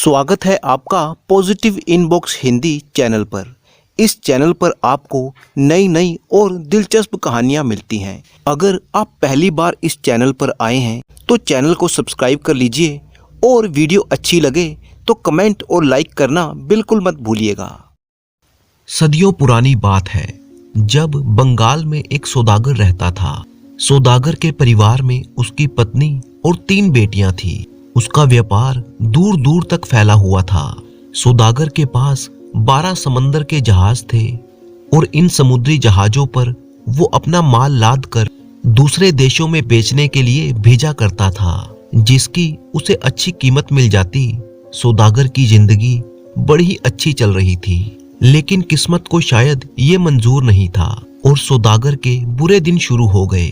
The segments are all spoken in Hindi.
स्वागत है आपका पॉजिटिव इनबॉक्स हिंदी चैनल पर। इस चैनल पर आपको नई नई और दिलचस्प कहानियाँ मिलती हैं। अगर आप पहली बार इस चैनल पर आए हैं तो चैनल को सब्सक्राइब कर लीजिए और वीडियो अच्छी लगे तो कमेंट और लाइक करना बिल्कुल मत भूलिएगा। सदियों पुरानी बात है, जब बंगाल में एक सौदागर रहता था। सौदागर के परिवार में उसकी पत्नी और 3 बेटियां थी। उसका व्यापार दूर दूर तक फैला हुआ था। सौदागर के पास 12 समंदर के जहाज थे और इन समुद्री जहाजों पर वो अपना माल लाद कर दूसरे देशों में बेचने के लिए भेजा करता था, जिसकी उसे अच्छी कीमत मिल जाती। सौदागर की जिंदगी बड़ी अच्छी चल रही थी, लेकिन किस्मत को शायद ये मंजूर नहीं था और सौदागर के बुरे दिन शुरू हो गए।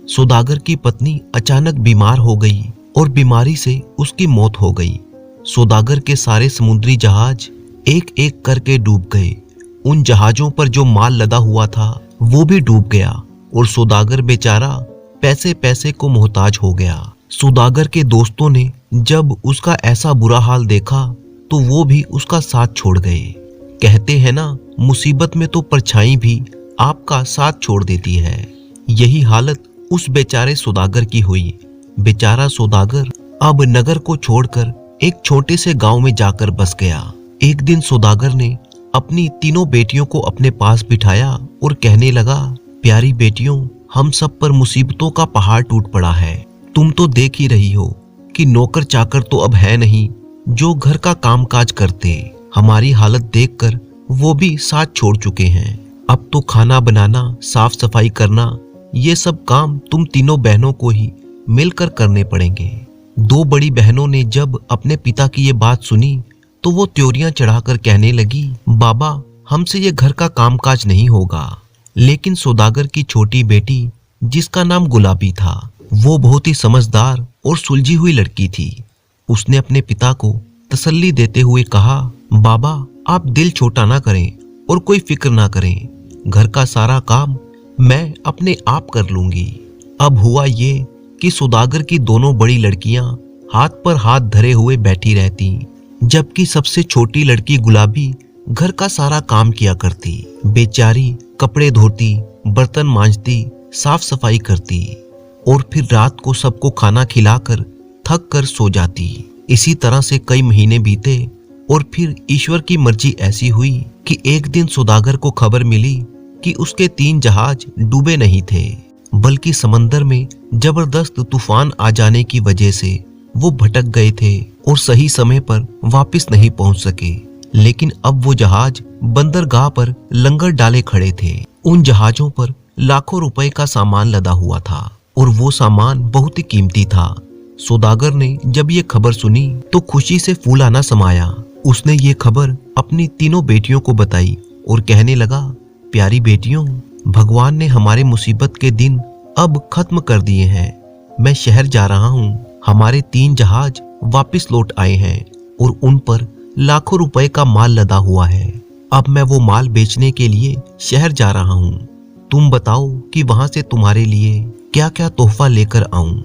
सौदागर की पत्नी अचानक बीमार हो गई और बीमारी से उसकी मौत हो गई। सौदागर के सारे समुद्री जहाज एक एक करके डूब गए। उन जहाजों पर जो माल लदा हुआ था वो भी डूब गया और सौदागर बेचारा पैसे पैसे को मोहताज हो गया। सौदागर के दोस्तों ने जब उसका ऐसा बुरा हाल देखा तो वो भी उसका साथ छोड़ गए। कहते हैं ना, मुसीबत में तो परछाई भी आपका साथ छोड़ देती है। यही हालत उस बेचारे सौदागर की हुई। बेचारा सौदागर अब नगर को छोड़कर एक छोटे से गांव में जाकर बस गया। एक दिन सौदागर ने अपनी 3 बेटियों को अपने पास बिठाया और कहने लगा, प्यारी बेटियों, हम सब पर मुसीबतों का पहाड़ टूट पड़ा है। तुम तो देख ही रही हो कि नौकर चाकर तो अब है नहीं जो घर का कामकाज करते। हमारी हालत देखकर वो भी साथ छोड़ चुके हैं। अब तो खाना बनाना, साफ सफाई करना, ये सब काम तुम 3 बहनों को ही मिलकर करने पड़ेंगे। 2 बड़ी बहनों ने जब अपने पिता की ये बात सुनी तो वो त्योरियां चढ़ाकर कहने लगी, बाबा, हमसे ये घर का कामकाज नहीं होगा। लेकिन सौदागर की छोटी बेटी, जिसका नाम गुलाबी था, वो बहुत ही समझदार और सुलझी हुई लड़की थी। उसने अपने पिता को तसल्ली देते हुए कहा, बाबा, आप दिल छोटा ना करें और कोई फिक्र ना करें। घर का सारा काम मैं अपने आप कर लूंगी। अब हुआ ये कि सौदागर की दोनों बड़ी लड़कियां हाथ पर हाथ धरे हुए बैठी रहती, जबकि सबसे छोटी लड़की गुलाबी घर का सारा काम किया करती। बेचारी कपड़े धोती, बर्तन मांजती, साफ सफाई करती और फिर रात को सबको खाना खिलाकर थक कर सो जाती। इसी तरह से कई महीने बीते और फिर ईश्वर की मर्जी ऐसी हुई कि एक दिन सौदागर को खबर मिली कि उसके 3 जहाज डूबे नहीं थे, बल्कि समंदर में जबरदस्त तूफान आ जाने की वजह से वो भटक गए थे और सही समय पर वापस नहीं पहुंच सके। लेकिन अब वो जहाज बंदरगाह पर लंगर डाले खड़े थे। उन जहाजों पर लाखों रुपए का सामान लदा हुआ था और वो सामान बहुत ही कीमती था। सौदागर ने जब ये खबर सुनी तो खुशी से फूला ना समाया। उसने ये खबर अपनी 3 बेटियों को बताई और कहने लगा, प्यारी बेटियों, भगवान ने हमारे मुसीबत के दिन अब खत्म कर दिए हैं। मैं शहर जा रहा हूँ। हमारे 3 जहाज वापस लौट आए हैं और उन पर लाखों रुपए का माल लदा हुआ है। अब मैं वो माल बेचने के लिए शहर जा रहा हूँ। तुम बताओ कि वहां से तुम्हारे लिए क्या क्या तोहफा लेकर आऊं।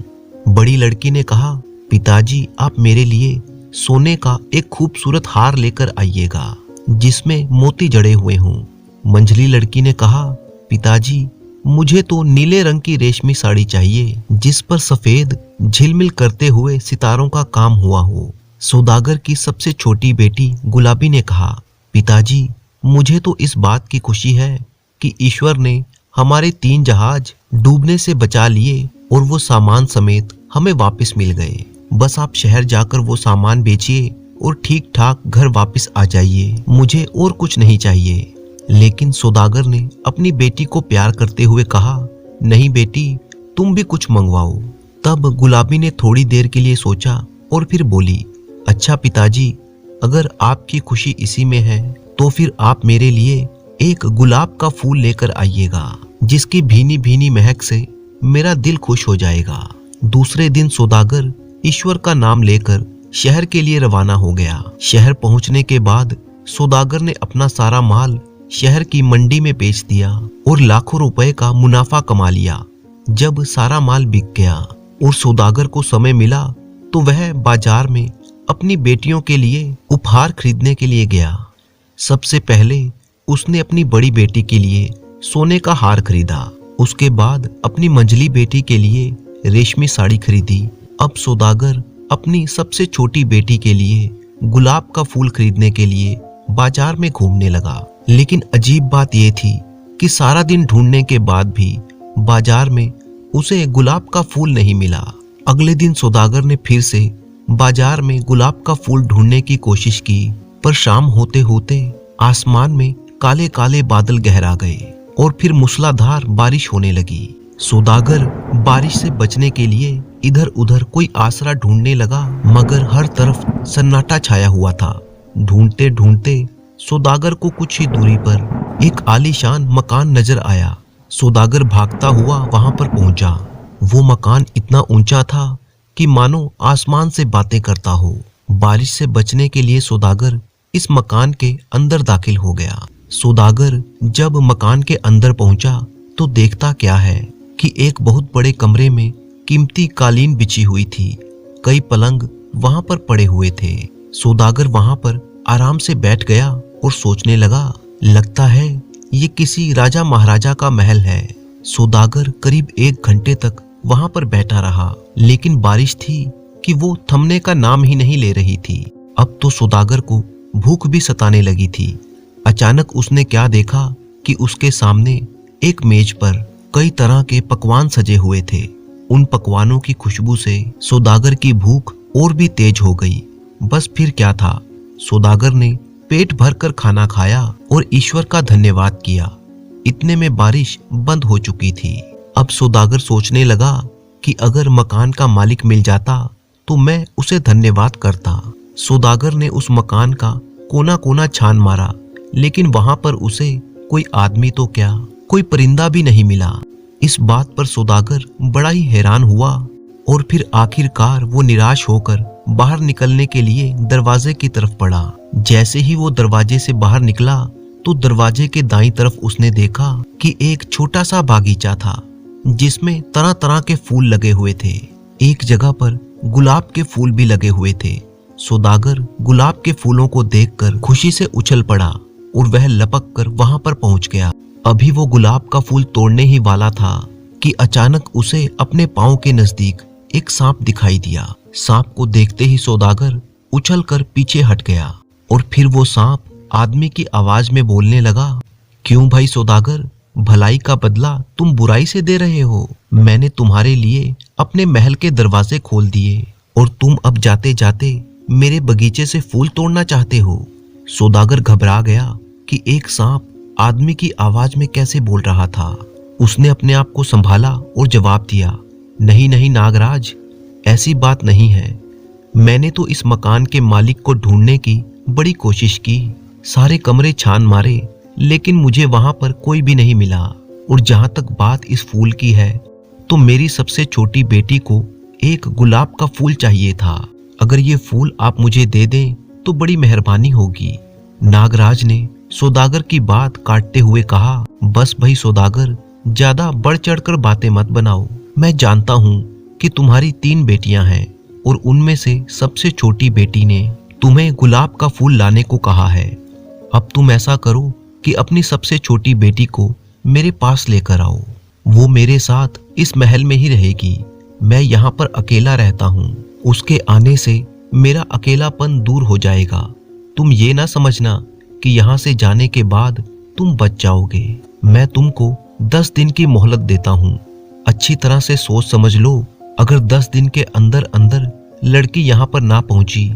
बड़ी लड़की ने कहा, पिताजी, आप मेरे लिए सोने का एक खूबसूरत हार लेकर आइएगा जिसमें मोती जड़े हुए हों। मंझली लड़की ने कहा, पिताजी, मुझे तो नीले रंग की रेशमी साड़ी चाहिए जिस पर सफेद झिलमिल करते हुए सितारों का काम हुआ हो। सौदागर की सबसे छोटी बेटी गुलाबी ने कहा, पिताजी, मुझे तो इस बात की खुशी है कि ईश्वर ने हमारे 3 जहाज डूबने से बचा लिए और वो सामान समेत हमें वापस मिल गए। बस आप शहर जाकर वो सामान बेचिए और ठीक ठाक घर वापस आ जाइए। मुझे और कुछ नहीं चाहिए। लेकिन सौदागर ने अपनी बेटी को प्यार करते हुए कहा, नहीं बेटी, तुम भी कुछ मंगवाओ। तब गुलाबी ने थोड़ी देर के लिए सोचा और फिर बोली, अच्छा पिताजी, अगर आपकी खुशी इसी में है तो फिर आप मेरे लिए एक गुलाब का फूल लेकर आइएगा जिसकी भीनी भीनी महक से मेरा दिल खुश हो जाएगा। दूसरे दिन सौदागर ईश्वर का नाम लेकर शहर के लिए रवाना हो गया। शहर पहुंचने के बाद सौदागर ने अपना सारा माल शहर की मंडी में बेच दिया और लाखों रुपए का मुनाफा कमा लिया। जब सारा माल बिक गया और सौदागर को समय मिला तो वह बाजार में अपनी बेटियों के लिए उपहार खरीदने के लिए गया। सबसे पहले उसने अपनी बड़ी बेटी के लिए सोने का हार खरीदा। उसके बाद अपनी मंझली बेटी के लिए रेशमी साड़ी खरीदी। अब सौदागर अपनी सबसे छोटी बेटी के लिए गुलाब का फूल खरीदने के लिए बाजार में घूमने लगा। लेकिन अजीब बात यह थी कि सारा दिन ढूंढने के बाद भी बाजार में उसे गुलाब का फूल नहीं मिला। अगले दिन सौदागर ने फिर से बाजार में गुलाब का फूल ढूंढने की कोशिश की, पर शाम होते होते आसमान में काले काले बादल गहरा गए और फिर मूसलाधार बारिश होने लगी। सौदागर बारिश से बचने के लिए इधर उधर कोई आसरा ढूंढने लगा, मगर हर तरफ सन्नाटा छाया हुआ था। ढूंढते ढूंढते सौदागर को कुछ ही दूरी पर एक आलीशान मकान नजर आया। सौदागर भागता हुआ वहां पर पहुंचा। वो मकान इतना ऊंचा था कि मानो आसमान से बातें करता हो। बारिश से बचने के लिए सौदागर इस मकान के अंदर दाखिल हो गया। सौदागर जब मकान के अंदर पहुंचा तो देखता क्या है कि एक बहुत बड़े कमरे में कीमती कालीन बिछी हुई थी। कई पलंग वहां पर पड़े हुए थे। सौदागर वहां पर आराम से बैठ गया और सोचने लगा, लगता है ये किसी राजा महाराजा का महल है। सौदागर करीब 1 घंटे तक वहां पर बैठा रहा, लेकिन बारिश थी कि वो थमने का नाम ही नहीं ले रही थी। अब तो सौदागर को भूख भी सताने लगी थी। अचानक उसने क्या देखा कि उसके सामने एक मेज पर कई तरह के पकवान सजे हुए थे। उन पकवानों की खुशबू से सौदागर की भूख और भी तेज हो गई। बस फिर क्या था, सौदागर ने पेट भरकर खाना खाया और ईश्वर का धन्यवाद किया। इतने में बारिश बंद हो चुकी थी। अब सौदागर सोचने लगा कि अगर मकान का मालिक मिल जाता तो मैं उसे धन्यवाद करता। सौदागर ने उस मकान का कोना कोना छान मारा, लेकिन वहां पर उसे कोई आदमी तो क्या, कोई परिंदा भी नहीं मिला। इस बात पर सौदागर बड़ा ही हैरान हुआ और फिर आखिरकार वो निराश होकर बाहर निकलने के लिए दरवाजे की तरफ बढ़ा। जैसे ही वो दरवाजे से बाहर निकला तो दरवाजे के दाईं तरफ उसने देखा कि एक छोटा सा बागीचा था, जिसमें तरह तरह के फूल लगे हुए थे। एक जगह पर गुलाब के फूल भी लगे हुए थे। सौदागर गुलाब के फूलों को देखकर खुशी से उछल पड़ा और वह लपक कर वहां पर पहुंच गया। अभी वो गुलाब का फूल तोड़ने ही वाला था कि अचानक उसे अपने पांव के नजदीक एक सांप दिखाई दिया। सांप को देखते ही सौदागर उछलकर पीछे हट गया और फिर वो सांप आदमी की आवाज में बोलने लगा, क्यों भाई सौदागर, भलाई का बदला तुम बुराई से दे रहे हो। मैंने तुम्हारे लिए अपने महल के दरवाजे खोल दिए और तुम अब जाते जाते मेरे बगीचे से फूल तोड़ना चाहते हो। सौदागर घबरा गया कि एक सांप आदमी की आवाज में कैसे बोल रहा था। उसने अपने आप को संभाला और जवाब दिया, नहीं नहीं नागराज, ऐसी बात नहीं है। मैंने तो इस मकान के मालिक को ढूंढने की बड़ी कोशिश की, सारे कमरे छान मारे, लेकिन मुझे वहां पर कोई भी नहीं मिला। और जहां तक बात इस फूल की है, तो मेरी सबसे छोटी बेटी को एक गुलाब का फूल चाहिए था। अगर ये फूल आप मुझे दे दें तो बड़ी मेहरबानी होगी। नागराज ने सौदागर की बात काटते हुए कहा, बस भाई सौदागर, ज्यादा बढ़ चढ़कर बातें मत बनाओ। मैं जानता हूँ कि तुम्हारी 3 बेटियां हैं और उनमें से सबसे छोटी बेटी ने तुम्हें गुलाब का फूल लाने को कहा है। अब तुम ऐसा करो कि अपनी सबसे छोटी बेटी को मेरे पास लेकर आओ। वो मेरे साथ इस महल में ही रहेगी। मैं यहाँ पर अकेला रहता हूँ। उसके आने से मेरा अकेलापन दूर हो जाएगा। तुम ये ना समझना कि यहाँ से जाने के बाद तुम बच जाओगे। मैं तुमको 10 दिन की मोहलत देता हूँ। अच्छी तरह से सोच समझ लो, अगर 10 दिन के अंदर अंदर लड़की यहाँ पर ना पहुंची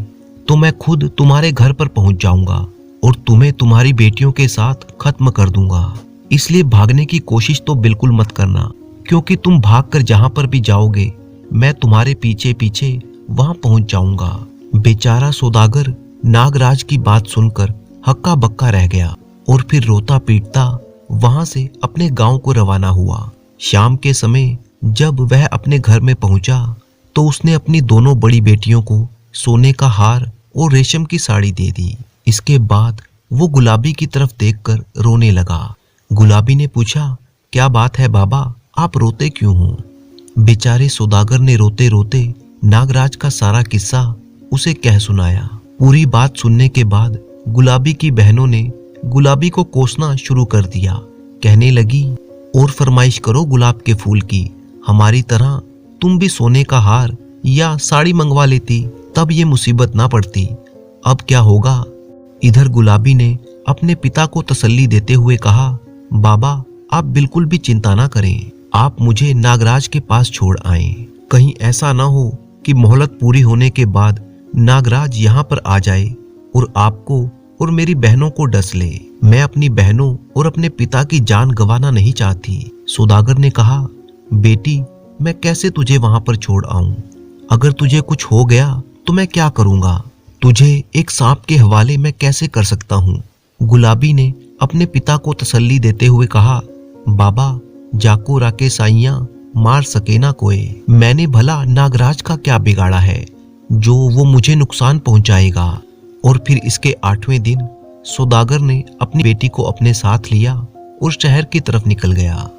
तो मैं खुद तुम्हारे घर पर पहुंच जाऊंगा और तुम्हें तुम्हारी बेटियों के साथ खत्म कर दूंगा। इसलिए भागने की कोशिश तो बिल्कुल मत करना, क्योंकि तुम भागकर जहां पर भी जाओगे मैं तुम्हारे पीछे पीछे वहां पहुंच जाऊंगा। बेचारा सौदागर नागराज की बात सुनकर हक्का बक्का रह गया और फिर रोता पीटता वहां से अपने गांव को रवाना हुआ। शाम के समय जब वह अपने घर में पहुंचा तो उसने अपनी दोनों बड़ी बेटियों को सोने का हार और रेशम की साड़ी दे दी। इसके बाद वो गुलाबी की तरफ देखकर रोने लगा। गुलाबी ने पूछा, क्या बात है बाबा, आप रोते क्यों हो? बेचारे सौदागर ने रोते रोते नागराज का सारा किस्सा उसे कह सुनाया। पूरी बात सुनने के बाद गुलाबी की बहनों ने गुलाबी को कोसना शुरू कर दिया। कहने लगी, और फरमाइश करो गुलाब के फूल की, हमारी तरह तुम भी सोने का हार या साड़ी मंगवा लेती, तब ये मुसीबत ना पड़ती। अब क्या होगा? इधर गुलाबी ने अपने पिता को तसल्ली देते हुए कहा, बाबा आप बिल्कुल भी चिंता ना करें, आप मुझे नागराज के पास छोड़ आएं। कहीं ऐसा ना हो कि मोहलत पूरी होने के बाद नागराज यहाँ पर आ जाए और आपको और मेरी बहनों को डस ले। मैं अपनी बहनों और अपने पिता की जान गंवाना नहीं चाहती। सौदागर ने कहा, बेटी मैं कैसे तुझे वहां पर छोड़ आऊं? अगर तुझे कुछ हो गया तो मैं क्या करूंगा? तुझे एक सांप के हवाले मैं कैसे कर सकता हूँ? गुलाबी ने अपने पिता को तसल्ली देते हुए कहा, बाबा जाको राके साइयां मार सके ना कोई। मैंने भला नागराज का क्या बिगाड़ा है जो वो मुझे नुकसान पहुंचाएगा? और फिर इसके 8वें दिन सौदागर ने अपनी बेटी को अपने साथ लिया और शहर की तरफ निकल गया।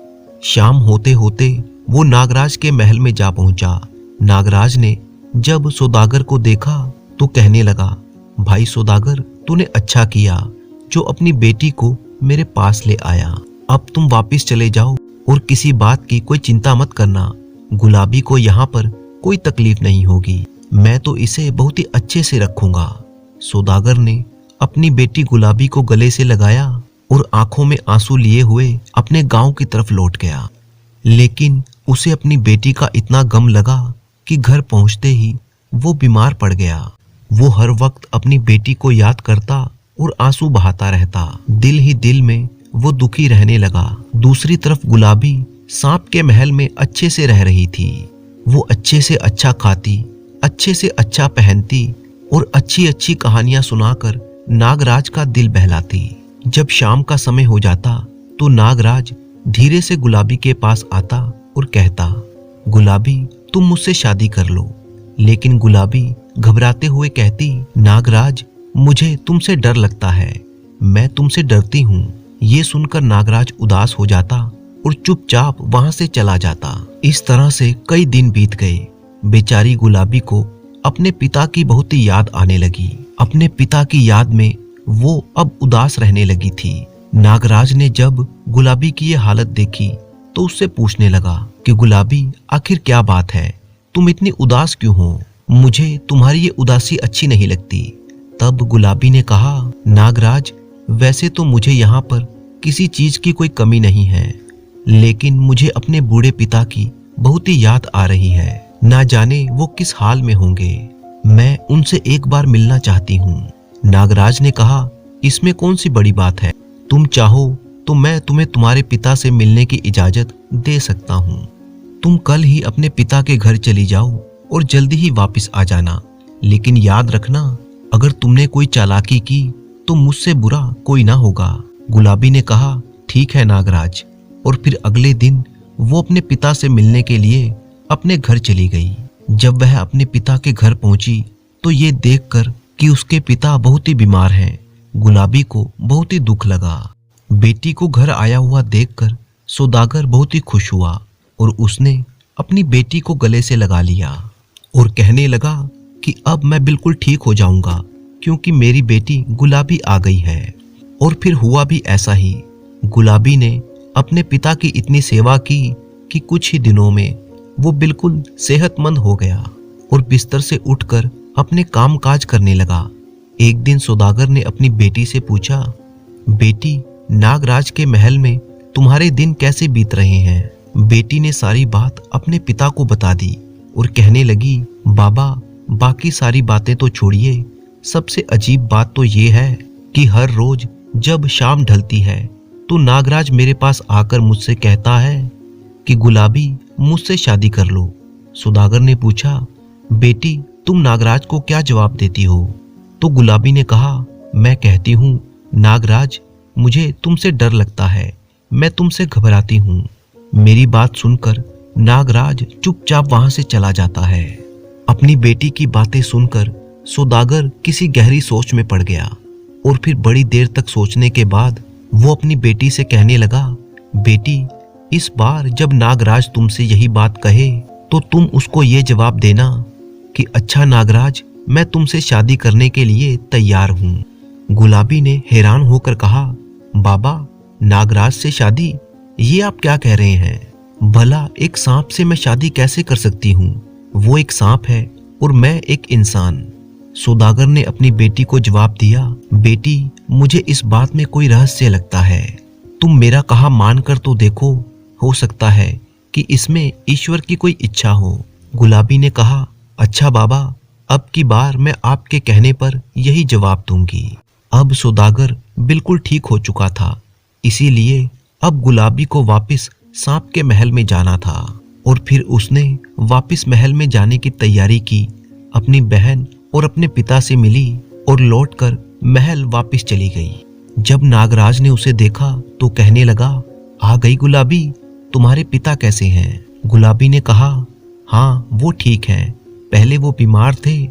शाम होते होते वो नागराज के महल में जा पहुंचा। नागराज ने जब सौदागर को देखा तो कहने लगा, भाई सौदागर तूने अच्छा किया जो अपनी बेटी को मेरे पास ले आया। अब तुम वापिस चले जाओ और किसी बात की कोई चिंता मत करना। गुलाबी को यहाँ पर कोई तकलीफ नहीं होगी, मैं तो इसे बहुत ही अच्छे से रखूंगा। सौदागर ने अपनी बेटी गुलाबी को गले से लगाया और आंखों में आंसू लिए हुए अपने गांव की तरफ लौट गया। लेकिन उसे अपनी बेटी का इतना गम लगा कि घर पहुंचते ही वो बीमार पड़ गया। वो हर वक्त अपनी बेटी को याद करता और आंसू बहाता रहता। दिल ही दिल में वो दुखी रहने लगा। दूसरी तरफ गुलाबी सांप के महल में अच्छे से रह रही थी। वो अच्छे से अच्छा खाती, अच्छे से अच्छा पहनती और अच्छी अच्छी कहानियां सुनाकर नागराज का दिल बहलाती। जब शाम का समय हो जाता तो नागराज धीरे से गुलाबी के पास आता और कहता, गुलाबी तुम मुझसे शादी कर लो। लेकिन गुलाबी घबराते हुए कहती, नागराज मुझे तुमसे डर लगता है, मैं तुमसे डरती हूँ। ये सुनकर नागराज उदास हो जाता और चुपचाप वहां से चला जाता। इस तरह से कई दिन बीत गए। बेचारी गुलाबी को अपने पिता की बहुत ही याद आने लगी। अपने पिता की याद में वो अब उदास रहने लगी थी। नागराज ने जब गुलाबी की ये हालत देखी तो उससे पूछने लगा कि गुलाबी आखिर क्या बात है, तुम इतनी उदास क्यों हो? मुझे तुम्हारी ये उदासी अच्छी नहीं लगती। तब गुलाबी ने कहा, नागराज वैसे तो मुझे यहाँ पर किसी चीज की कोई कमी नहीं है, लेकिन मुझे अपने बूढ़े पिता की बहुत ही याद आ रही है। ना जाने वो किस हाल में होंगे, मैं उनसे एक बार मिलना चाहती हूँ। नागराज ने कहा, इसमें कौन सी बड़ी बात है, तुम चाहो तो मैं तुम्हें तुम्हारे पिता से मिलने की इजाजत दे सकता हूँ। तुम कल ही अपने पिता के घर चली जाओ और जल्दी ही वापस आ जाना। लेकिन याद रखना, अगर तुमने कोई चालाकी की तो मुझसे बुरा कोई ना होगा। गुलाबी ने कहा, ठीक है नागराज। और फिर अगले दिन वो अपने पिता से मिलने के लिए अपने घर चली गई। जब वह अपने पिता के घर पहुंची तो ये देखकर कि उसके पिता बहुत ही बीमार हैं, गुलाबी को बहुत ही दुख लगा। बेटी को घर आया हुआ देखकर सौदागर बहुत ही खुश हुआ और उसने अपनी बेटी को गले से लगा लिया और कहने लगा कि अब मैं बिल्कुल ठीक हो जाऊंगा क्योंकि मेरी बेटी गुलाबी आ गई है। और फिर हुआ भी ऐसा ही। गुलाबी ने अपने पिता की इतनी सेवा की कि कुछ ही दिनों में वो बिल्कुल सेहतमंद हो गया और बिस्तर से उठकर अपने कामकाज करने लगा। एक दिन सौदागर ने अपनी बेटी से पूछा, बेटी नागराज के महल में तुम्हारे दिन कैसे बीत रहे हैं? बेटी ने सारी बात अपने पिता को बता दी और कहने लगी, बाबा बाकी सारी बातें तो छोड़िए, सबसे अजीब बात तो ये है कि हर रोज जब शाम ढलती है तो नागराज मेरे पास आकर मुझसे कहता है कि गुलाबी मुझसे शादी कर लो। सौदागर ने पूछा, बेटी तुम नागराज को क्या जवाब देती हो? तो गुलाबी ने कहा, मैं कहती हूँ नागराज मुझे तुमसे डर लगता है, मैं तुमसे घबराती हूँ। मेरी बात सुनकर नागराज चुपचाप वहां से चला जाता है। अपनी बेटी की बातें सुनकर सौदागर किसी गहरी सोच में पड़ गया और फिर बड़ी देर तक सोचने के बाद वो अपनी बेटी से कहने लगा, बेटी इस बार जब नागराज तुमसे यही बात कहे तो तुम उसको ये जवाब देना कि अच्छा नागराज मैं तुमसे शादी करने के लिए तैयार हूँ। गुलाबी ने हैरान होकर कहा, बाबा, नागराज से शादी? ये आप क्या कह रहे हैं? भला एक सांप से मैं शादी कैसे कर सकती हूँ? वो एक सांप है और मैं एक इंसान। सौदागर ने अपनी बेटी को जवाब दिया, बेटी, मुझे इस बात में कोई रहस्य लगता है। तुम मेरा कहा मान कर तो देखो, हो सकता है कि इसमें ईश्वर की कोई इच्छा हो। गुलाबी ने कहा, अच्छा बाबा, अब की बार मैं आपके कहने पर यही जवाब दूंगी। अब सौदागर बिल्कुल ठीक हो चुका था, इसीलिए अब गुलाबी को वापस सांप के महल में जाना था और फिर उसने वापस महल में जाने की तैयारी की। अपनी बहन और अपने पिता से मिली और लौटकर महल वापस चली गई। जब नागराज ने उसे देखा तो कहने लगा, आ गई गुलाबी, तुम्हारे पिता कैसे हैं? गुलाबी ने कहा, हाँ वो ठीक हैं, पहले वो बीमार थे,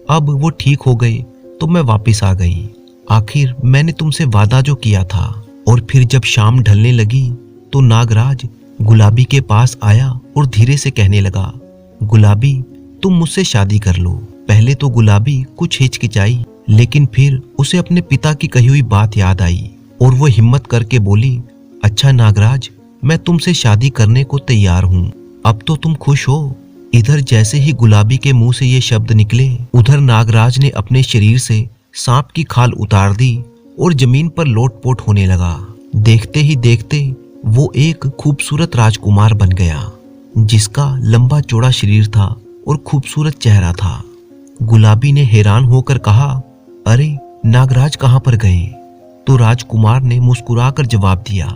अब वो ठीक हो गए तो मैं वापस आ गई। आखिर मैंने तुमसे वादा जो किया था। और फिर जब शाम ढलने लगी तो नागराज गुलाबी के पास आया और धीरे से कहने लगा, गुलाबी, तुम मुझसे शादी कर लो। पहले तो गुलाबी कुछ हिचकिचाई, लेकिन फिर उसे अपने पिता की कही हुई बात याद आई और वो हिम्मत करके बोली, अच्छा नागराज, मैं तुमसे शादी करने को तैयार हूँ, अब तो तुम खुश हो? इधर जैसे ही गुलाबी के मुंह से ये शब्द निकले, उधर नागराज ने अपने शरीर से सांप की खाल उतार दी और जमीन पर लोटपोट होने लगा। देखते ही देखते वो एक खूबसूरत राजकुमार बन गया, जिसका लंबा चौड़ा शरीर था और खूबसूरत चेहरा था। गुलाबी ने हैरान होकर कहा, अरे नागराज कहाँ पर गए? तो राजकुमार ने मुस्कुराकर जवाब दिया,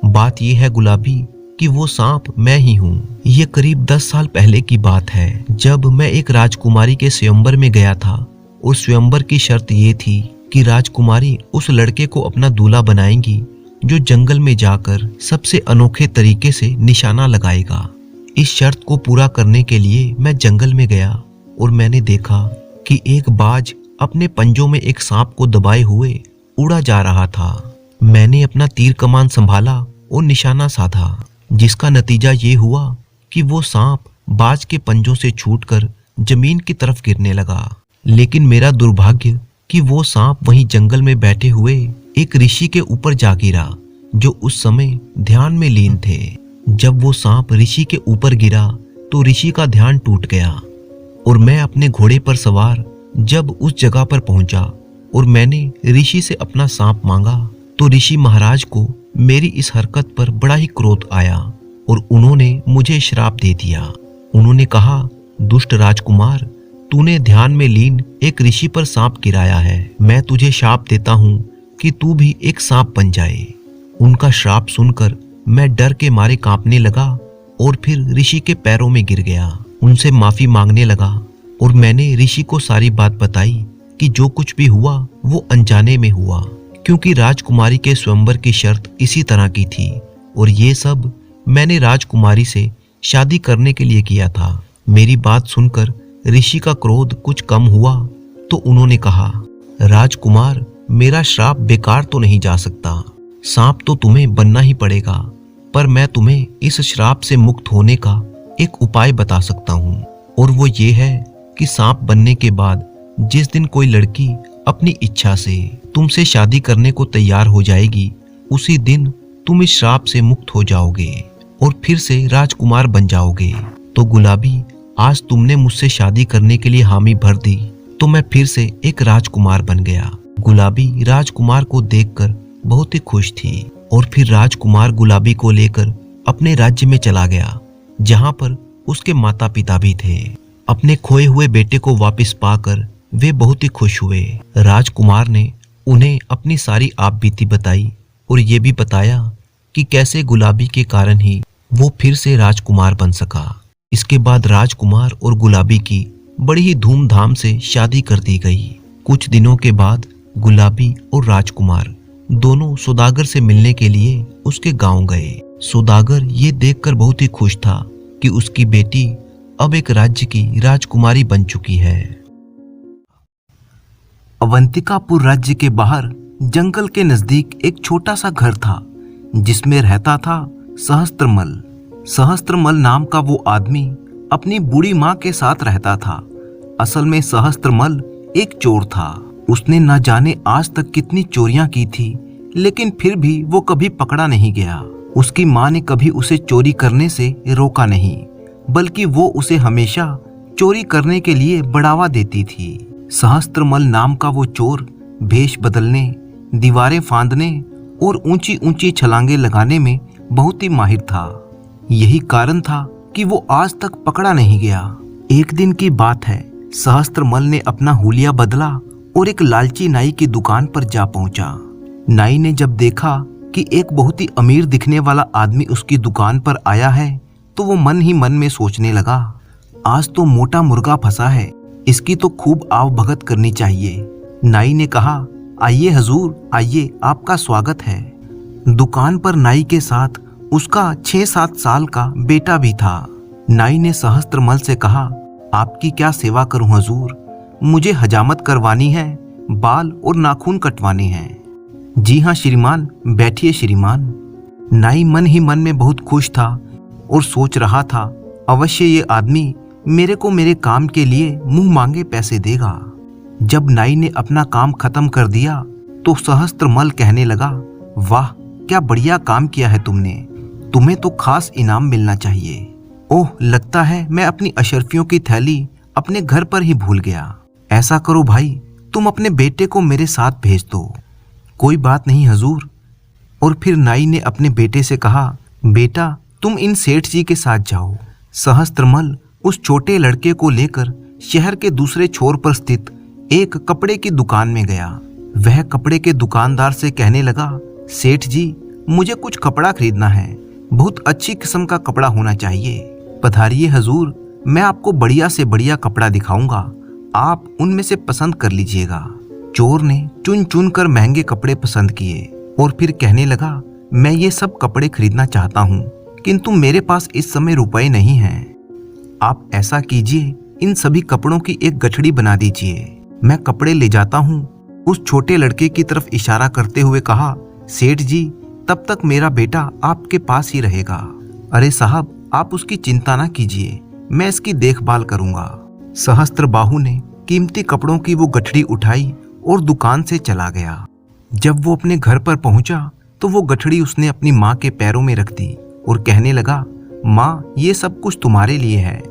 बात यह है गुलाबी कि वो सांप मैं ही हूँ। ये करीब 10 साल पहले की बात है, जब मैं एक राजकुमारी के स्वयंवर में गया था और स्वयंवर की शर्त ये थी कि राजकुमारी उस लड़के को अपना दूल्हा बनाएंगी जो जंगल में जाकर सबसे अनोखे तरीके से निशाना लगाएगा। इस शर्त को पूरा करने के लिए मैं जंगल में गया और मैंने देखा कि एक बाज अपने पंजों में एक सांप को दबाए हुए उड़ा जा रहा था। मैंने अपना तीर कमान संभाला और निशाना साधा, जिसका नतीजा ये हुआ कि वो सांप बाज के पंजों से छूटकर जमीन की तरफ गिरने लगा। लेकिन मेरा दुर्भाग्य कि वो सांप वहीं जंगल में बैठे हुए एक ऋषि के ऊपर जा गिरा, जो उस समय ध्यान में लीन थे। जब वो सांप ऋषि के ऊपर गिरा तो ऋषि का ध्यान टूट गया और मैं अपने घोड़े पर सवार जब उस जगह पर पहुंचा और मैंने ऋषि से अपना सांप मांगा तो ऋषि महाराज को मेरी इस हरकत पर बड़ा ही क्रोध आया और उन्होंने मुझे श्राप दे दिया। उन्होंने कहा, दुष्ट राजकुमार, तूने ध्यान में लीन एक ऋषि पर सांप गिराया है, मैं तुझे शाप देता हूँ कि तू भी एक सांप बन जाए। उनका श्राप सुनकर मैं डर के मारे कांपने लगा और फिर ऋषि के पैरों में गिर गया, उनसे माफी मांगने लगा और मैंने ऋषि को सारी बात बताई कि जो कुछ भी हुआ वो अनजाने में हुआ, क्योंकि राजकुमारी के स्वयंवर की शर्त इसी तरह की थी और ये सब मैंने राजकुमारी से शादी करने के लिए किया था। मेरी बात सुनकर ऋषि का क्रोध कुछ कम हुआ तो उन्होंने कहा, राजकुमार, मेरा श्राप बेकार तो नहीं जा सकता, सांप तो तुम्हें बनना ही पड़ेगा, पर मैं तुम्हें इस श्राप से मुक्त होने का एक उपाय बता सकता हूँ और वो ये है कि सांप बनने के बाद जिस दिन कोई लड़की अपनी इच्छा से तुमसे शादी करने को तैयार हो जाएगी, उसी दिन तुम इस श्राप से मुक्त हो जाओगे और फिर से राजकुमार बन जाओगे। तो गुलाबी, आज तुमने मुझसे शादी करने के लिए हामी भर दी तो मैं फिर से एक राजकुमार बन गया। गुलाबी राजकुमार को देखकर बहुत ही खुश थी और फिर राजकुमार गुलाबी को लेकर अपने राज्य में चला गया, जहाँ पर उसके माता पिता भी थे। अपने खोए हुए बेटे को वापस पाकर वे बहुत ही खुश हुए। राजकुमार ने उन्हें अपनी सारी आपबीती बताई और ये भी बताया कि कैसे गुलाबी के कारण ही वो फिर से राजकुमार बन सका। इसके बाद राजकुमार और गुलाबी की बड़ी ही धूमधाम से शादी कर दी गई। कुछ दिनों के बाद गुलाबी और राजकुमार दोनों सौदागर से मिलने के लिए उसके गांव गए। सौदागर ये देखकर बहुत ही खुश था कि उसकी बेटी अब एक राज्य की राजकुमारी बन चुकी है। अवंतिकापुर राज्य के बाहर जंगल के नजदीक एक छोटा सा घर था, जिसमें रहता था सहस्त्रमल। सहस्त्रमल नाम का वो आदमी अपनी बूढ़ी माँ के साथ रहता था। असल में सहस्त्रमल एक चोर था। उसने न जाने आज तक कितनी चोरियां की थी, लेकिन फिर भी वो कभी पकड़ा नहीं गया। उसकी माँ ने कभी उसे चोरी करने से रोका नहीं, बल्कि वो उसे हमेशा चोरी करने के लिए बढ़ावा देती थी। सहस्त्रमल नाम का वो चोर भेष बदलने, दीवारें फांदने और ऊंची ऊंची छलांगे लगाने में बहुत ही माहिर था। यही कारण था कि वो आज तक पकड़ा नहीं गया। एक दिन की बात है, सहस्त्रमल ने अपना हुलिया बदला और एक लालची नाई की दुकान पर जा पहुंचा। नाई ने जब देखा कि एक बहुत ही अमीर दिखने वाला आदमी उसकी दुकान पर आया है, तो वो मन ही मन में सोचने लगा, आज तो मोटा मुर्गा फंसा है, इसकी तो खूब आव भगत करनी चाहिए। नाई ने कहा, आइए हजूर, आइए, आपका स्वागत है। दुकान पर नाई के साथ उसका 6-7 साल का बेटा भी था। नाई ने सहस्त्रमल से कहा, आपकी क्या सेवा करूं हजूर? मुझे हजामत करवानी है, बाल और नाखून कटवाने हैं। जी हाँ श्रीमान, बैठिए श्रीमान। नाई मन ही मन में बहुत खुश था और सोच रहा था, अवश्य ये आदमी मेरे को मेरे काम के लिए मुंह मांगे पैसे देगा। जब नाई ने अपना काम खत्म कर दिया तो सहस्त्रमल कहने लगा, वाह क्या बढ़िया काम किया है तुमने, तुम्हें तो खास इनाम मिलना चाहिए। ओह, लगता है मैं अपनी अशर्फियों की थैली अपने घर पर ही भूल गया। ऐसा करो भाई, तुम अपने बेटे को मेरे साथ भेज दो। कोई बात नहीं हजूर। और फिर नाई ने अपने बेटे से कहा, बेटा तुम इन सेठ जी के साथ जाओ। सहस्त्रमल उस छोटे लड़के को लेकर शहर के दूसरे छोर पर स्थित एक कपड़े की दुकान में गया। वह कपड़े के दुकानदार से कहने लगा, सेठ जी मुझे कुछ कपड़ा खरीदना है, बहुत अच्छी किस्म का कपड़ा होना चाहिए। पधारिए हजूर, मैं आपको बढ़िया से बढ़िया कपड़ा दिखाऊंगा, आप उनमें से पसंद कर लीजिएगा। चोर ने चुन चुन कर महंगे कपड़े पसंद किए और फिर कहने लगा, मैं ये सब कपड़े खरीदना चाहता हूँ, किंतु मेरे पास इस समय रुपए नहीं हैं। आप ऐसा कीजिए, इन सभी कपड़ों की एक गठड़ी बना दीजिए, मैं कपड़े ले जाता हूँ। उस छोटे लड़के की तरफ इशारा करते हुए कहा, सेठ जी तब तक मेरा बेटा आपके पास ही रहेगा। अरे साहब, आप उसकी चिंता ना कीजिए, मैं इसकी देखभाल करूंगा। सहस्त्रबाहु ने कीमती कपड़ों की वो गठड़ी उठाई और दुकान से चला गया। जब वो अपने घर पर पहुंचा तो वो गठड़ी उसने अपनी माँ के पैरों में रख दी और कहने लगा, माँ ये सब कुछ तुम्हारे लिए है।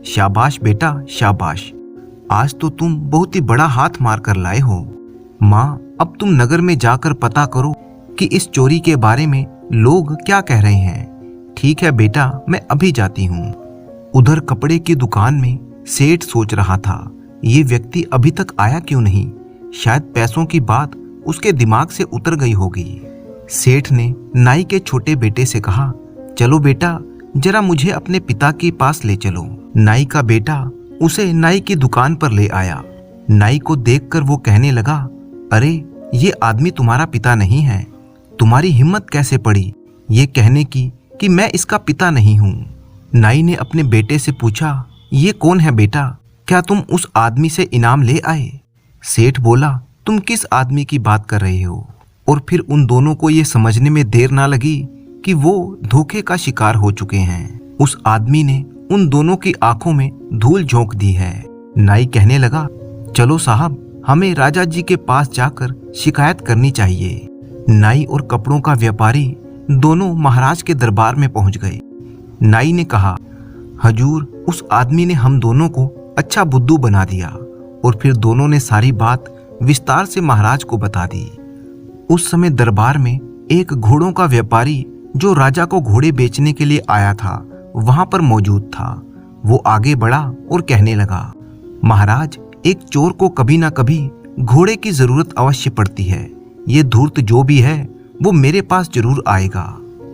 शाबाश बेटा शाबाश, आज तो तुम बहुत ही बड़ा हाथ मार कर लाए हो। माँ अब तुम नगर में जाकर पता करो कि इस चोरी के बारे में लोग क्या कह रहे हैं। ठीक है बेटा, मैं अभी जाती हूँ। उधर कपड़े की दुकान में सेठ सोच रहा था, ये व्यक्ति अभी तक आया क्यों नहीं, शायद पैसों की बात उसके दिमाग से उतर गई होगी। सेठ ने नाई के छोटे बेटे से कहा, चलो बेटा जरा मुझे अपने पिता के पास ले चलो। नाई का बेटा उसे नाई की दुकान पर ले आया। नाई को देखकर वो कहने लगा, अरे ये आदमी तुम्हारा पिता नहीं है, तुम्हारी हिम्मत कैसे पड़ी ये कहने की कि मैं इसका पिता नहीं हूँ। नाई ने अपने बेटे से पूछा, ये कौन है बेटा, क्या तुम उस आदमी से इनाम ले आए? सेठ बोला, तुम किस आदमी की बात कर रहे हो? और फिर उन दोनों को ये समझने में देर ना लगी कि वो धोखे का शिकार हो चुके हैं। उस आदमी ने उन दोनों की आंखों में धूल झोंक दी है। नाई कहने लगा, चलो साहब, हमें राजा जी के पास जाकर शिकायत करनी चाहिए। नाई और कपड़ों का व्यापारी दोनों महाराज के दरबार में पहुंच गए। नाई ने कहा, हजूर उस आदमी ने हम दोनों को अच्छा बुद्धू बना दिया। और फिर दोनों ने सारी बात विस्तार से महाराज को बता दी। उस समय दरबार में एक घोड़ों का व्यापारी जो राजा को घोड़े बेचने के लिए आया था वहां पर मौजूद था। वो आगे बढ़ा और कहने लगा, महाराज एक चोर को कभी ना कभी घोड़े की जरूरत अवश्य पड़ती है। ये धूर्त जो भी है वो मेरे पास जरूर आएगा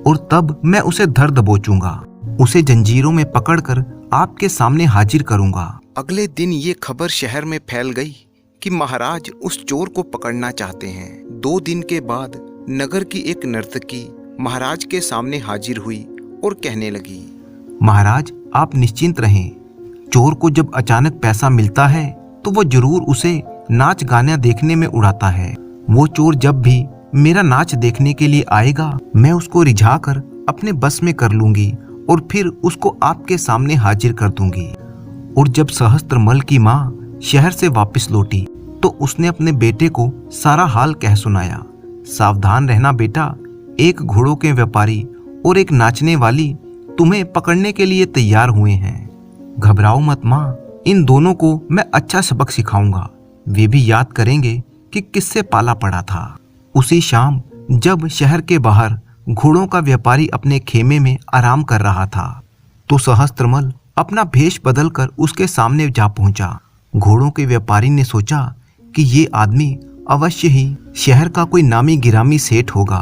और तब मैं उसे धर दबोचूंगा, उसे जंजीरों में पकड़कर आपके सामने हाजिर करूंगा। अगले दिन ये खबर शहर में फैल गई कि महाराज उस चोर को पकड़ना चाहते हैं। 2 दिन के बाद नगर की एक नर्तकी महाराज के सामने हाजिर हुई और कहने लगी, महाराज आप निश्चिंत रहें, चोर को जब अचानक पैसा मिलता है तो वो जरूर उसे नाच गाना देखने में उड़ाता है। वो चोर जब भी मेरा नाच देखने के लिए आएगा मैं उसको रिझाकर अपने बस में कर लूंगी और फिर उसको आपके सामने हाजिर कर दूंगी। और जब सहस्त्रमल की माँ शहर से वापस लौटी तो उसने अपने बेटे को सारा हाल कह सुनाया। सावधान रहना बेटा, एक घोड़ों के व्यापारी और एक नाचने वाली तुम्हें पकड़ने के लिए तैयार हुए हैं। घबराओ मत माँ, इन दोनों को मैं अच्छा सबक सिखाऊंगा। वे भी याद करेंगे कि किससे पाला पड़ा था। उसी शाम जब शहर के बाहर घोड़ों का व्यापारी अपने खेमे में आराम कर रहा था तो सहस्त्रमल अपना भेष बदलकर उसके सामने जा पहुंचा। घोड़ों के व्यापारी ने सोचा कि ये आदमी अवश्य ही शहर का कोई नामी गिरामी सेठ होगा।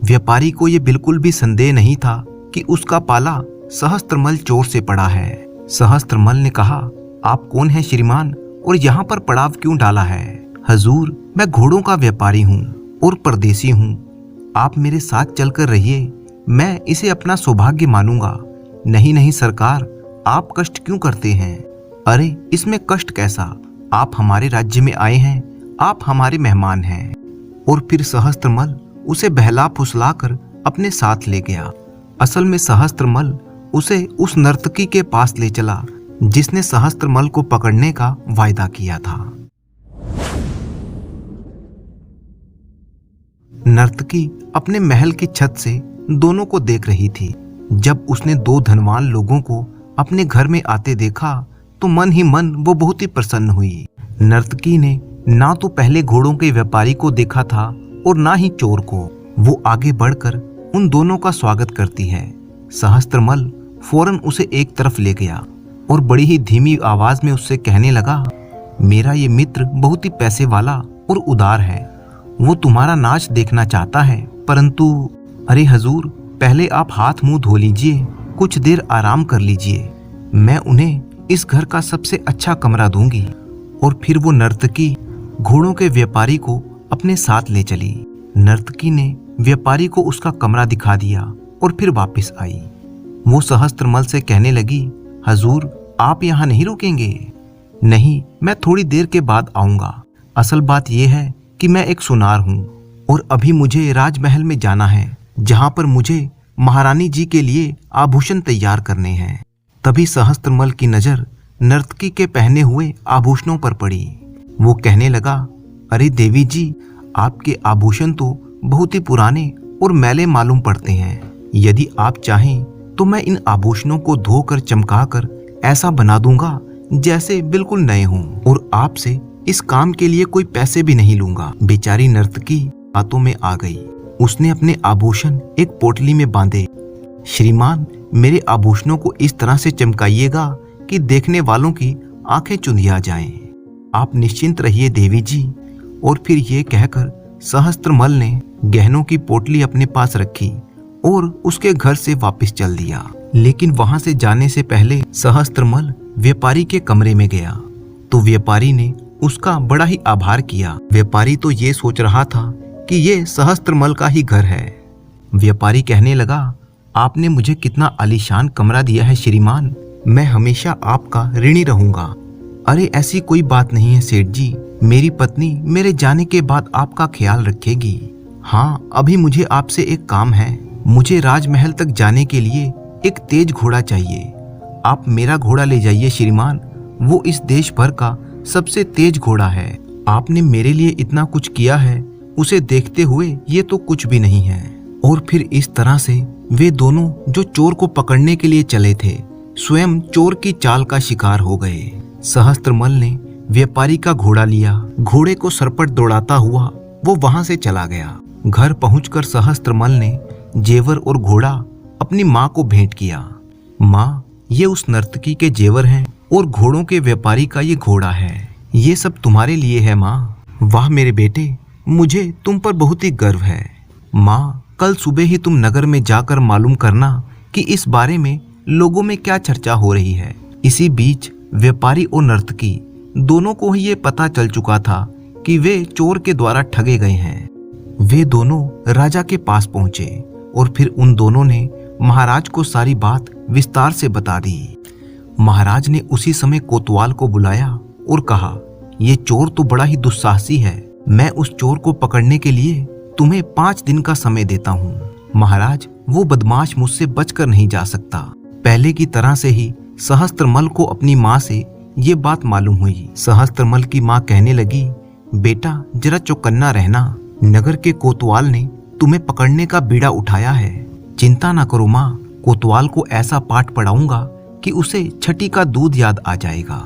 व्यापारी को ये बिल्कुल भी संदेह नहीं था कि उसका पाला सहस्त्रमल चोर से पड़ा है। सहस्त्रमल ने कहा, आप कौन हैं श्रीमान, और यहाँ पर पड़ाव क्यों डाला है? हजूर, मैं घोड़ों का व्यापारी हूँ और परदेसी हूँ। आप मेरे साथ चलकर रहिए, मैं इसे अपना सौभाग्य मानूंगा। नहीं नहीं सरकार, आप कष्ट क्यों करते हैं? अरे इसमें कष्ट कैसा, आप हमारे राज्य में आए हैं, आप हमारे मेहमान हैं। और फिर सहस्त्रमल उसे बहला फुसला कर अपने साथ ले गया। असल में सहस्त्रमल उसे उस नर्तकी के पास ले चला जिसने सहस्त्रमल को पकड़ने का वायदा किया था। नर्तकी अपने महल की छत से दोनों को देख रही थी। जब उसने दो धनवान लोगों को अपने घर में आते देखा तो मन ही मन वो बहुत ही प्रसन्न हुई। नर्तकी ने ना तो पहले घोड़ों के व्यापारी को देखा था और ना ही चोर को। वो आगे बढ़कर उन दोनों का स्वागत करती है। सहस्त्रमल फौरन उसे एक तरफ ले गया और बड़ी ही धीमी आवाज में उससे कहने लगा, मेरा ये मित्र बहुत ही पैसे वाला और उदार है। वो तुम्हारा नाच देखना चाहता है, परंतु अरे हजूर, पहले आप हाथ मुंह धो लीजिए, कुछ देर आराम कर लीजिए, मैं उन्हें इस घर का सबसे अच्छा कमरा दूंगी। और फिर वो नर्तकी घोड़ों के व्यापारी को अपने साथ ले चली। नर्तकी ने व्यापारी को उसका कमरा दिखा दिया और फिर वापस आई। वो सहस्त्रमल से कहने लगी, हजूर, आप यहाँ नहीं रुकेंगे? नहीं, मैं थोड़ी देर के बाद आऊंगा। असल बात यह है कि मैं एक सुनार हूँ और अभी मुझे राजमहल में जाना है, जहाँ पर मुझे महारानी जी के लिए आभूषण तैयार करने हैं। तभी सहस्त्रमल की नजर नर्तकी के पहने हुए आभूषणों पर पड़ी। वो कहने लगा, अरे देवी जी, आपके आभूषण तो बहुत ही पुराने और मैले मालूम पड़ते हैं। यदि आप चाहें तो मैं इन आभूषणों को धोकर चमकाकर ऐसा बना दूंगा जैसे बिल्कुल नए हों, और आपसे इस काम के लिए कोई पैसे भी नहीं लूंगा। बेचारी नर्तकी बातों में आ गई। उसने अपने आभूषण एक पोटली में बांधे। श्रीमान, मेरे आभूषणों को इस तरह से चमकाइएगा कि देखने वालों की आंखें चुंधिया जाएं। आप निश्चिंत रहिए देवी जी। और फिर ये कहकर सहस्त्रमल ने गहनों की पोटली अपने पास रखी और उसके घर से वापस चल दिया। लेकिन वहां से जाने से पहले सहस्त्रमल व्यापारी के कमरे में गया तो व्यापारी ने उसका बड़ा ही आभार किया। व्यापारी तो ये सोच रहा था कि ये सहस्त्रमल का ही घर है। व्यापारी कहने लगा, आपने मुझे कितना आलीशान कमरा दिया है श्रीमान, मैं हमेशा आपका ऋणी रहूंगा। अरे ऐसी कोई बात नहीं है सेठ जी, मेरी पत्नी मेरे जाने के बाद आपका ख्याल रखेगी। हाँ, अभी मुझे आपसे एक काम है। मुझे राजमहल तक जाने के लिए एक तेज घोड़ा चाहिए। आप मेरा घोड़ा ले जाइए श्रीमान, वो इस देश भर का सबसे तेज घोड़ा है। आपने मेरे लिए इतना कुछ किया है, उसे देखते हुए ये तो कुछ भी नहीं है। और फिर इस तरह से वे दोनों जो चोर को पकड़ने के लिए चले थे, स्वयं चोर की चाल का शिकार हो गए। सहस्त्रमल ने व्यापारी का घोड़ा लिया। घोड़े को सरपट दौड़ाता हुआ वो वहां से चला गया। घर पहुंचकर सहस्त्रमल ने जेवर और घोड़ा अपनी माँ को भेंट किया। माँ, ये उस नर्तकी के जेवर हैं और घोड़ों के व्यापारी का ये घोड़ा है। ये सब तुम्हारे लिए है माँ। वाह मेरे बेटे, मुझे तुम पर बहुत ही गर्व है। माँ, कल सुबह ही तुम नगर में जाकर मालूम करना कि इस बारे में लोगों में क्या चर्चा हो रही है। इसी बीच व्यापारी और नर्तकी दोनों को ही ये पता चल चुका था कि वे चोर के द्वारा ठगे गए हैं। वे दोनों राजा के पास पहुंचे और फिर उन दोनों ने महाराज को सारी बात विस्तार से बता दी। महाराज ने उसी समय कोतवाल को बुलाया और कहा, ये चोर तो बड़ा ही दुस्साहसी है। मैं उस चोर को पकड़ने के लिए तुम्हें 5 दिन का समय देता हूँ। महाराज, वो बदमाश मुझसे बचकर नहीं जा सकता। पहले की तरह से ही सहस्त्रमल को अपनी माँ से ये बात मालूम हुई। सहस्त्रमल की माँ कहने लगी, बेटा जरा चौकन्ना रहना, नगर के कोतवाल ने तुम्हें पकड़ने का बीड़ा उठाया है। चिंता ना करो माँ, कोतवाल को ऐसा पाठ पढ़ाऊंगा कि उसे छठी का दूध याद आ जाएगा।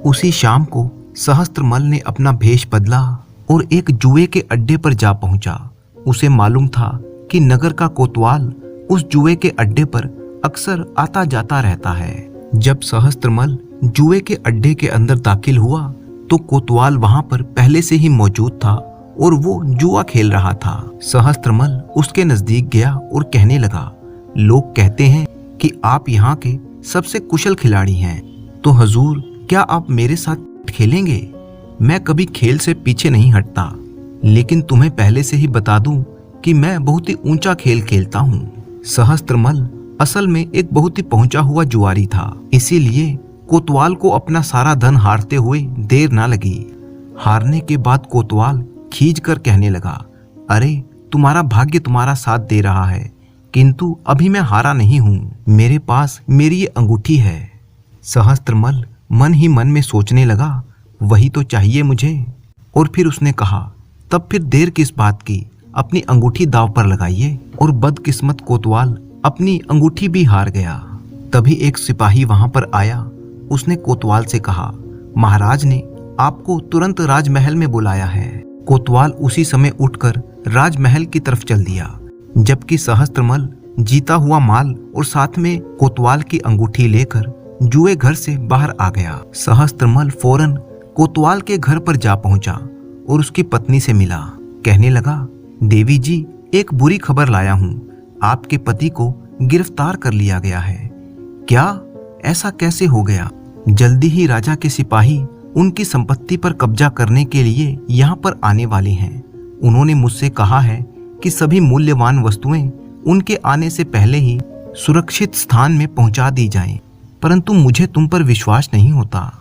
उसी शाम को सहस्त्रमल ने अपना भेष बदला और एक जुए के अड्डे पर जा पहुंचा। उसे मालूम था कि नगर का कोतवाल उस जुए के अड्डे पर अक्सर आता जाता रहता है। जब सहस्त्रमल जुए के अड्डे के अंदर दाखिल हुआ तो कोतवाल वहां पर पहले से ही मौजूद था और वो जुआ खेल रहा था। सहस्त्रमल उसके नजदीक गया और कहने लगा, लोग कहते हैं कि आप यहाँ के सबसे कुशल खिलाड़ी हैं, तो हजूर क्या आप मेरे साथ खेलेंगे? मैं कभी खेल से पीछे नहीं हटता, लेकिन तुम्हें पहले से ही बता दूं कि मैं बहुत ही ऊंचा खेल खेलता हूँ। सहस्त्रमल असल में एक बहुत ही पहुंचा हुआ जुआरी था, इसीलिए कोतवाल को अपना सारा धन हारते हुए देर ना लगी। हारने के बाद कोतवाल खींच कर कहने लगा, अरे तुम्हारा भाग्य तुम्हारा साथ दे रहा है, किंतु अभी मैं हारा नहीं हूँ, मेरे पास मेरी ये अंगूठी है। सहस्त्रमल मन ही मन में सोचने लगा, वही तो चाहिए मुझे। और फिर उसने कहा, तब फिर देर किस बात की, अपनी अंगूठी दांव पर लगाइए। और बदकिस्मत कोतवाल अपनी अंगूठी भी हार गया। तभी एक सिपाही वहां पर आया। उसने कोतवाल से कहा, महाराज ने आपको तुरंत राजमहल में बुलाया है। कोतवाल उसी समय उठकर राजमहल की तरफ चल दिया, जबकि सहस्त्रमल जीता हुआ माल और साथ में कोतवाल की अंगूठी लेकर जुए घर से बाहर आ गया। सहस्त्रमल फौरन कोतवाल के घर पर जा पहुंचा और उसकी पत्नी से मिला। कहने लगा, देवी जी, एक बुरी खबर लाया हूं, आपके पति को गिरफ्तार कर लिया गया है। क्या? ऐसा कैसे हो गया? जल्दी ही राजा के सिपाही उनकी संपत्ति पर कब्जा करने के लिए यहाँ पर आने वाले हैं। उन्होंने मुझसे कहा है कि सभी मूल्यवान वस्तुएं उनके आने से पहले ही सुरक्षित स्थान में पहुंचा दी जाएं, परंतु मुझे तुम पर विश्वास नहीं होता।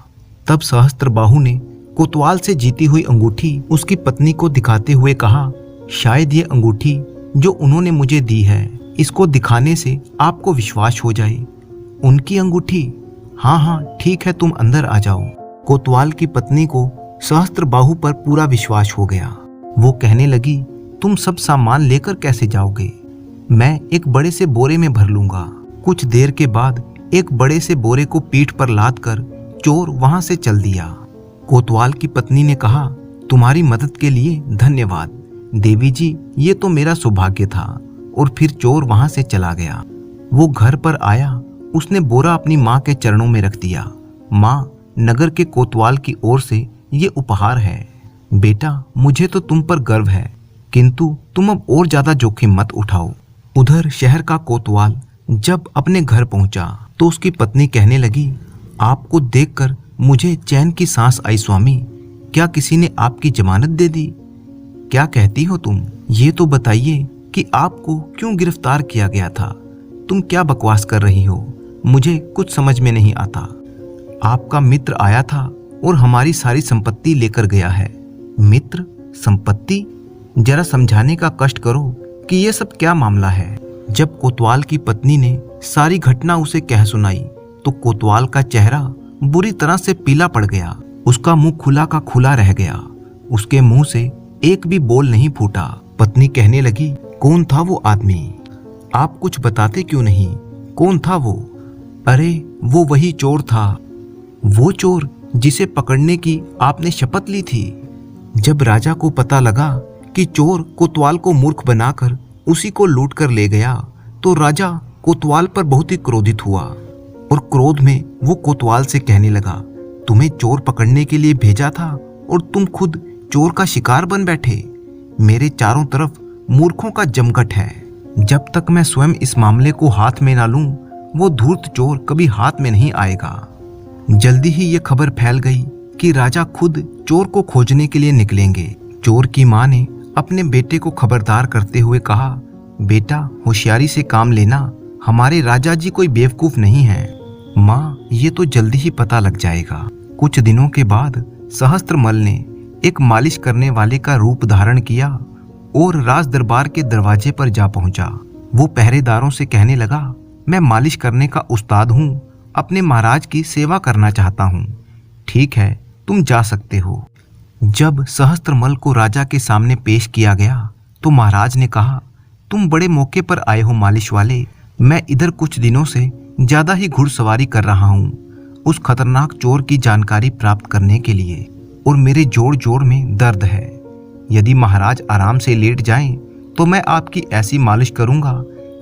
तब सहस्त्रबाहु ने कोतवाल से जीती हुई अंगूठी उसकी पत्नी को दिखाते हुए कहा, शायद ये अंगूठी जो उन्होंने मुझे दी है, इसको दिखाने से आपको विश्वास हो जाए। उनकी अंगूठी? हाँ हाँ ठीक है, तुम अंदर आ जाओ। कोतवाल की पत्नी को सहस्त्रबाहु पर पूरा विश्वास हो गया। वो कहने लगी, तुम सब सामान लेकर कैसे जाओगे? मैं एक बड़े से बोरे में भर लूंगा। कुछ देर के बाद एक बड़े से बोरे को पीठ पर लाद कर चोर वहां से चल दिया। कोतवाल की पत्नी ने कहा, तुम्हारी मदद के लिए धन्यवाद देवी जी, ये तो मेरा सौभाग्य था। और फिर चोर वहां से चला गया। वो घर पर आया, उसने बोरा अपनी माँ के चरणों में रख दिया। माँ, नगर के कोतवाल की ओर से ये उपहार है। बेटा, मुझे तो तुम पर गर्व है, किंतु तुम अब और ज्यादा जोखिम मत उठाओ। उधर शहर का कोतवाल जब अपने घर पहुंचा तो उसकी पत्नी कहने लगी, आपको देखकर मुझे चैन की सांस आई स्वामी। क्या किसी ने आपकी जमानत दे दी? क्या कहती हो तुम? ये तो बताइए कि आपको क्यों गिरफ्तार किया गया था? तुम क्या बकवास कर रही हो? मुझे कुछ समझ में नहीं आता। आपका मित्र आया था और हमारी सारी संपत्ति लेकर गया है। मित्र? संपत्ति? जरा समझाने का कष्ट करो कि ये सब क्या मामला है। जब कोतवाल की पत्नी ने सारी घटना उसे कह सुनाई तो कोतवाल का चेहरा बुरी तरह से पीला पड़ गया। उसका मुंह खुला का खुला रह गया। उसके मुंह से एक भी बोल नहीं फूटा। पत्नी कहने लगी, कौन था वो आदमी? आप कुछ बताते क्यों नहीं? कौन था वो? अरे वो वही चोर था। वो चोर जिसे पकड़ने की आपने शपथ ली थी। जब राजा को पता लगा कि चोर कोतवाल को मूर्ख बनाकर उसी को लूट कर ले गया तो राजा कोतवाल पर बहुत ही क्रोधित हुआ और क्रोध में वो कोतवाल से कहने लगा, तुम्हें चोर पकड़ने के लिए भेजा था और तुम खुद चोर का शिकार बन बैठे। मेरे चारों तरफ मूर्खों का जमघट है। जब तक मैं स्वयं इस मामले को हाथ में ना लूं, वो धूर्त चोर कभी हाथ में नहीं आएगा। जल्दी ही ये खबर फैल गई कि राजा खुद चोर को खोजने के लिए निकलेंगे। चोर की माँ ने अपने बेटे को खबरदार करते हुए कहा, बेटा होशियारी से काम लेना, हमारे राजा जी कोई बेवकूफ नहीं है। माँ, ये तो जल्दी ही पता लग जाएगा। कुछ दिनों के बाद सहस्त्रमल ने एक मालिश करने वाले का रूप धारण किया और राज दरबार के दरवाजे पर जा पहुंचा। वो पहरेदारों से कहने लगा, मैं मालिश करने का उस्ताद हूँ, अपने महाराज की सेवा करना चाहता हूँ। ठीक है, तुम जा सकते हो। जब सहस्त्रमल को राजा के सामने पेश किया गया तो महाराज ने कहा, तुम बड़े मौके पर आए हो मालिश वाले। मैं इधर कुछ दिनों से ज्यादा ही घुड़सवारी कर रहा हूँ उस खतरनाक चोर की जानकारी प्राप्त करने के लिए, और मेरे जोड़ जोड़ में दर्द है। यदि महाराज आराम से लेट जाएं तो मैं आपकी ऐसी मालिश करूंगा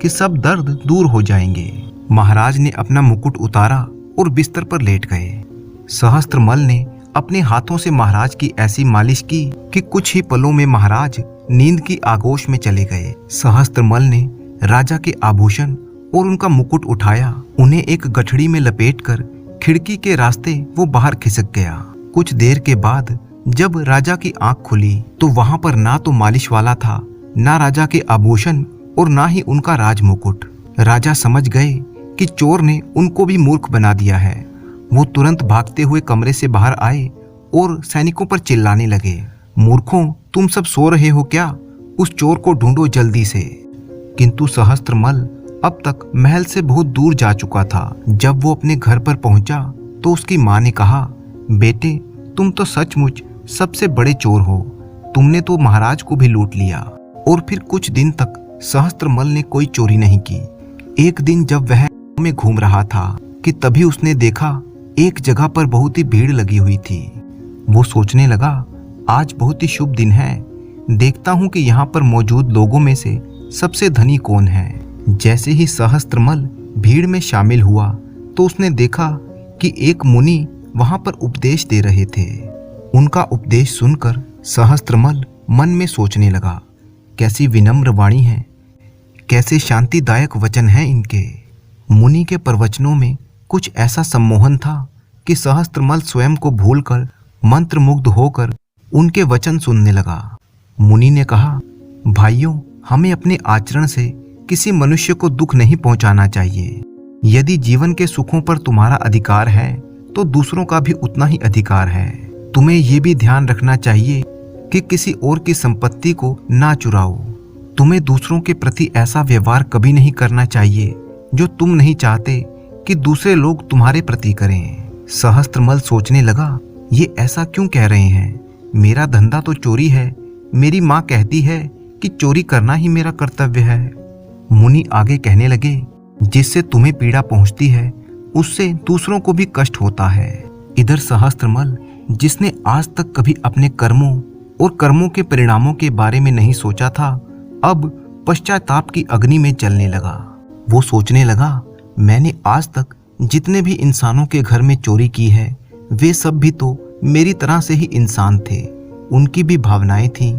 कि सब दर्द दूर हो जाएंगे। महाराज ने अपना मुकुट उतारा और बिस्तर पर लेट गए। सहस्त्रमल ने अपने हाथों से महाराज की ऐसी मालिश की कि कुछ ही पलों में महाराज नींद की आगोश में चले गए। सहस्त्रमल ने राजा के आभूषण और उनका मुकुट उठाया, उन्हें एक गठड़ी में लपेटकर खिड़की के रास्ते वो बाहर खिसक गया। कुछ देर के बाद जब राजा की आंख खुली तो वहां पर ना तो मालिश वाला था, ना राजा के आभूषण और ना ही उनका राज मुकुट। राजा समझ गए कि चोर ने उनको भी मूर्ख बना दिया है। वो तुरंत भागते हुए कमरे से बाहर आए और सैनिकों पर चिल्लाने लगे, मूर्खों, तुम सब सो रहे हो क्या? उस चोर को ढूंढो जल्दी से। किंतु सहस्त्रमल अब तक महल से बहुत दूर जा चुका था। जब वो अपने घर पर पहुंचा तो उसकी माँ ने कहा, बेटे, तुम तो सचमुच सबसे बड़े चोर हो। तुमने तो महाराज को भी लूट लिया। और फिर कुछ दिन तक सहस्त्रमल ने कोई चोरी नहीं की। एक दिन जब वह में घूम रहा था कि तभी उसने देखा एक जगह पर बहुत ही भीड़ लगी हुई थी। वो सोचने लगा, आज बहुत ही शुभ दिन है, देखता हूँ कि यहाँ पर मौजूद लोगों में से सबसे धनी कौन है। जैसे ही सहस्त्रमल भीड़ में शामिल हुआ तो उसने देखा कि एक मुनि वहां पर उपदेश दे रहे थे। उनका उपदेश सुनकर सहस्त्रमल मन में सोचने लगा, कैसी विनम्र वाणी है, कैसे शांतिदायक वचन हैं इनके। मुनि के प्रवचनों में कुछ ऐसा सम्मोहन था कि सहस्त्रमल स्वयं को भूलकर मंत्रमुग्ध होकर उनके वचन सुनने लगा। मुनि ने कहा, भाइयों, हमें अपने आचरण से किसी मनुष्य को दुख नहीं पहुंचाना चाहिए। यदि जीवन के सुखों पर तुम्हारा अधिकार है तो दूसरों का भी उतना ही अधिकार है। तुम्हें ये भी ध्यान रखना चाहिए कि किसी और की संपत्ति को ना चुराओ। तुम्हें दूसरों के प्रति ऐसा व्यवहार कभी नहीं करना चाहिए जो तुम नहीं चाहते कि दूसरे लोग तुम्हारे प्रति करें। सहस्त्रमल सोचने लगा, ये ऐसा क्यों कह रहे हैं? मेरा धंधा तो चोरी है। मेरी माँ कहती है कि चोरी करना ही मेरा कर्तव्य है। मुनि आगे कहने लगे, जिससे तुम्हें पीड़ा पहुंचती है उससे दूसरों को भी कष्ट होता है। इधर सहस्त्रमल, जिसने आज तक कभी अपने कर्मों और कर्मों के परिणामों के बारे में नहीं सोचा था, अब पश्चाताप की अग्नि में जलने लगा। वो सोचने लगा, मैंने आज तक जितने भी इंसानों के घर में चोरी की है वे सब भी तो मेरी तरह से ही इंसान थे। उनकी भी भावनाएं थीं।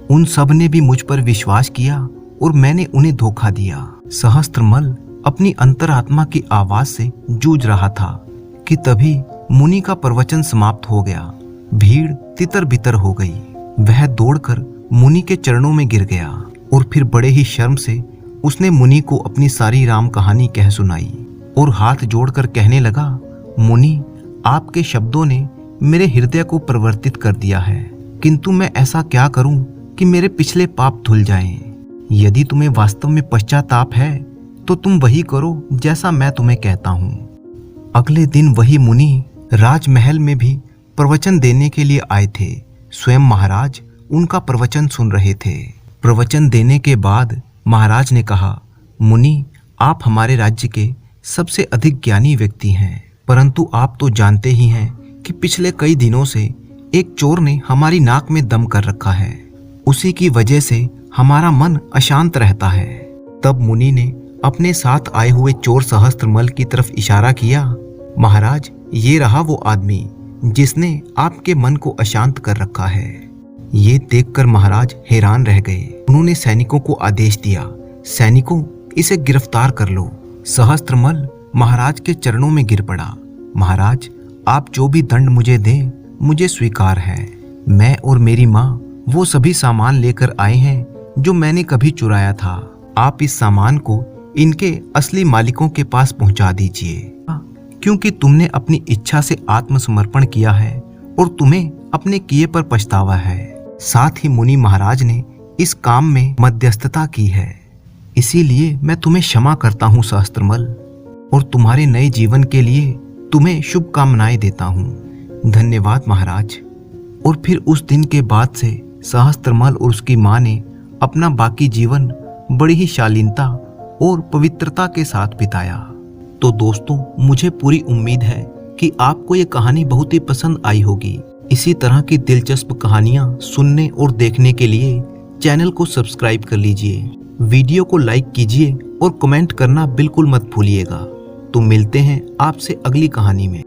उन सब ने भी मुझ पर विश्वास किया और मैंने उन्हें धोखा दिया। सहस्त्रमल अपनी अंतरात्मा की आवाज से जूझ रहा था कि तभी मुनि का प्रवचन समाप्त हो गया। भीड़ तितर बितर हो गई। वह दौड़कर मुनि के चरणों में गिर गया और फिर बड़े ही शर्म से उसने मुनि को अपनी सारी राम कहानी कह सुनाई और हाथ जोड़कर कहने लगा, मुनि, आपके शब्दों ने मेरे हृदय को परिवर्तित कर दिया है, किंतु मैं ऐसा क्या करूं कि मेरे पिछले पाप धुल जाएं। यदि तुम्हें वास्तव में पश्चाताप है तो तुम वही करो जैसा मैं तुम्हें कहता हूँ। अगले दिन वही मुनि राजमहल में भी प्रवचन देने के लिए आए थे। स्वयं महाराज उनका प्रवचन सुन रहे थे। प्रवचन देने के बाद महाराज ने कहा, मुनि, आप हमारे राज्य के सबसे अधिक ज्ञानी व्यक्ति हैं, परंतु आप तो जानते ही हैं कि पिछले कई दिनों से एक चोर ने हमारी नाक में दम कर रखा है। उसी की वजह से हमारा मन अशांत रहता है। तब मुनि ने अपने साथ आए हुए चोर सहस्त्रमल की तरफ इशारा किया। महाराज, ये रहा वो आदमी जिसने आपके मन को अशांत कर रखा है। ये देखकर महाराज हैरान रह गए। उन्होंने सैनिकों को आदेश दिया, सैनिकों, इसे गिरफ्तार कर लो। सहस्त्रमल महाराज के चरणों में गिर पड़ा। महाराज, आप जो भी दंड मुझे दें, मुझे स्वीकार है। मैं और मेरी माँ वो सभी सामान लेकर आए हैं जो मैंने कभी चुराया था। आप इस सामान को इनके असली मालिकों के पास पहुंचा दीजिए, क्योंकि तुमने अपनी इच्छा से आत्मसमर्पण किया है और तुम्हें अपने किए पर पछतावा है। साथ ही मुनि महाराज ने इस काम में मध्यस्थता की है, इसीलिए मैं तुम्हें क्षमा करता हूँ सहस्त्रमल, और तुम्हारे नए जीवन के लिए तुम्हें शुभकामनाएं देता हूँ। धन्यवाद महाराज। और फिर उस दिन के बाद से सहस्त्रमाल और उसकी माँ ने अपना बाकी जीवन बड़ी ही शालीनता और पवित्रता के साथ बिताया। तो दोस्तों, मुझे पूरी उम्मीद है कि आपको ये कहानी बहुत ही पसंद आई होगी। इसी तरह की दिलचस्प कहानियां सुनने और देखने के लिए चैनल को सब्सक्राइब कर लीजिए, वीडियो को लाइक कीजिए और कमेंट करना बिल्कुल मत भूलिएगा। तो मिलते हैं आपसे अगली कहानी में।